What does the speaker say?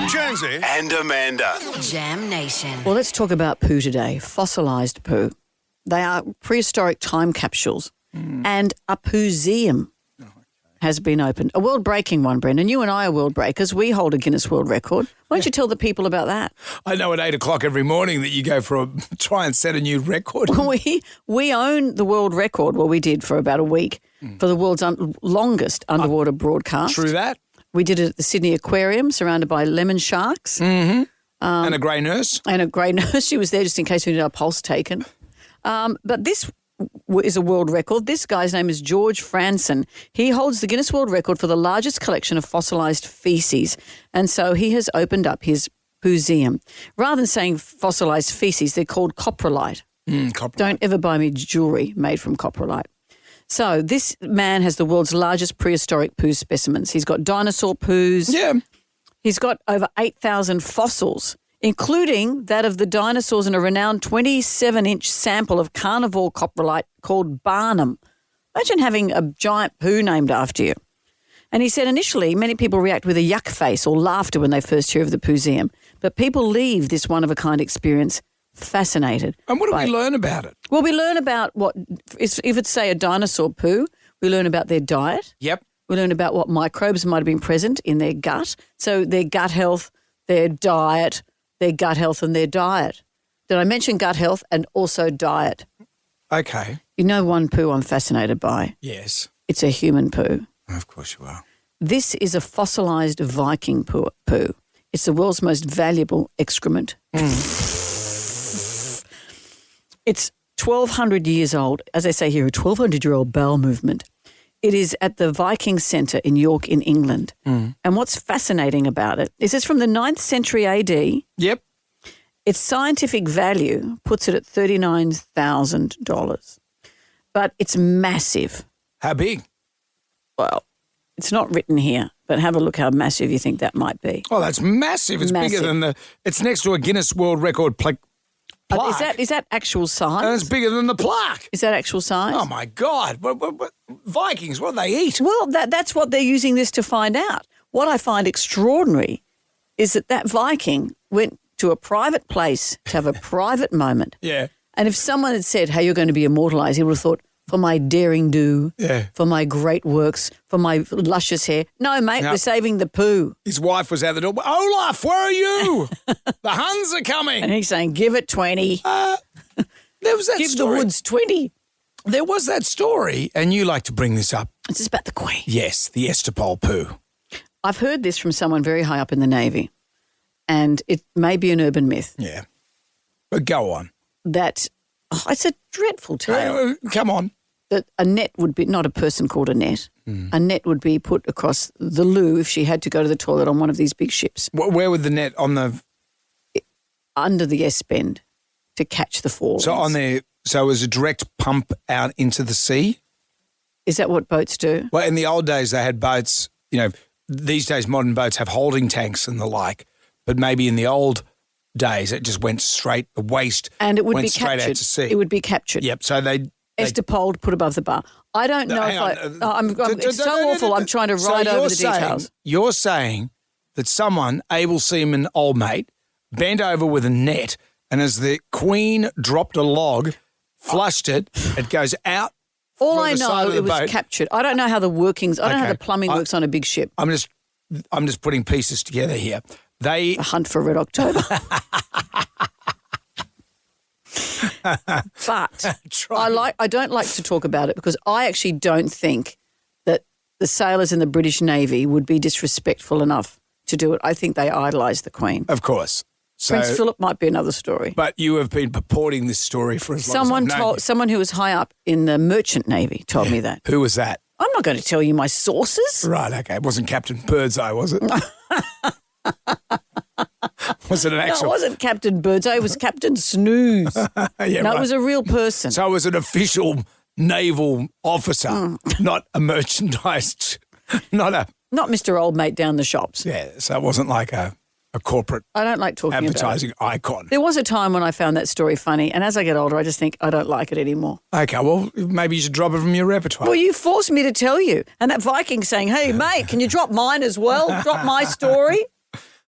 Jonesy and Amanda. Jam Nation. Well, let's talk about poo today. Fossilised poo. They are prehistoric time capsules, and a pooseum has been opened. A world-breaking one, Brendan. You and I are world breakers. We hold a Guinness World Record. Why don't you tell the people about that? I know at 8 o'clock every morning that you go for try and set a new record. We own the world record, well, we did for about a week, for the world's longest underwater broadcast. True that. We did it at the Sydney Aquarium, surrounded by lemon sharks. And a grey nurse. And a grey nurse. She was there just in case we needed our pulse taken. But this is a world record. This guy's name is George Franson. He holds the Guinness World Record for the largest collection of fossilised feces. And so he has opened up his pooseum. Rather than saying fossilised feces, they're called coprolite. Coprolite. Don't ever buy me jewellery made from coprolite. So this man has the world's largest prehistoric poo specimens. He's got dinosaur poos. Yeah. He's got over 8,000 fossils, including that of the dinosaurs in a renowned 27-inch sample of carnivore coprolite called Barnum. Imagine having a giant poo named after you. And he said initially many people react with a yuck face or laughter when they first hear of the pooseum, but people leave this one-of-a-kind experience fascinated. And what do we learn about it? Well, we learn about if it's, say, a dinosaur poo, we learn about their diet. Yep. We learn about what microbes might have been present in their gut. So their gut health, their diet, their gut health and their diet. Did I mention gut health and also diet? Okay. You know one poo I'm fascinated by? Yes. It's a human poo. Of course you are. This is a fossilised Viking poo. It's the world's most valuable excrement. It's 1,200 years old. As I say here, a 1,200-year-old bowel movement. It is at the Viking Centre in York in England. And what's fascinating about it is it's from the 9th century AD. Yep. Its scientific value puts it at $39,000. But it's massive. How big? Well, it's not written here, but have a look how massive you think that might be. Oh, that's massive. It's Massive. bigger than it's next to a Guinness World Record plaque. Is that actual size? And it's bigger than the plaque. Is that actual size? Oh, my God. What Vikings, what do they eat? Well, that's what they're using this to find out. What I find extraordinary is that Viking went to a private place to have a private moment. Yeah. And if someone had said, hey, you're going to be immortalised, he would have thought, for my daring do, for my great works, for my luscious hair. No, mate, we're saving the poo. His wife was out the door. Olaf, where are you? The Huns are coming. And he's saying, give it 20. There was that Give story. the woods 20. There was that story, and you like to bring this up. It's just about the Queen. Yes, the Estepol poo. I've heard this from someone very high up in the Navy, and it may be an urban myth. Yeah. But go on. That, it's a dreadful tale. Come on. That a net would be, not a person called a net, a net would be put across the loo if she had to go to the toilet on one of these big ships. Where would the net on the... Under the S-bend to catch the falls. So it was a direct pump out into the sea? Is that what boats do? Well, in the old days they had boats, these days modern boats have holding tanks and the like, but maybe in the old days it just went straight, the waste and it would went be straight captured. out to sea. It would be captured. Yep, so they Estepoled, put above the bar. I don't know it's so awful. I'm trying to write over the details. You're saying that someone, able seaman old mate, bent over with a net, and as the Queen dropped a log, flushed it, it goes out. All I know, it was captured. I don't know how the workings. I don't know how the plumbing works on a big ship. I'm just putting pieces together here. A hunt for Red October. But I don't like to talk about it because I actually don't think that the sailors in the British Navy would be disrespectful enough to do it. I think they idolise the Queen. Of course. So, Prince Philip might be another story. But you have been purporting this story for as long as I've known you. Someone who was high up in the merchant Navy told me that. Who was that? I'm not going to tell you my sources. Right, okay. It wasn't Captain Birdseye, was it? Was it an actual... No, it wasn't Captain Birdseye. It was Captain Snooze. It was a real person. So it was an official naval officer, not a merchandised, not Mr. Old Mate down the shops. Yeah, so it wasn't like a corporate I don't like talking advertising about it. icon. There was a time when I found that story funny, and as I get older, I just think I don't like it anymore. Okay, well, maybe you should drop it from your repertoire. Well, you forced me to tell you. And that Viking saying, hey, mate, can you drop mine as well? Drop my story?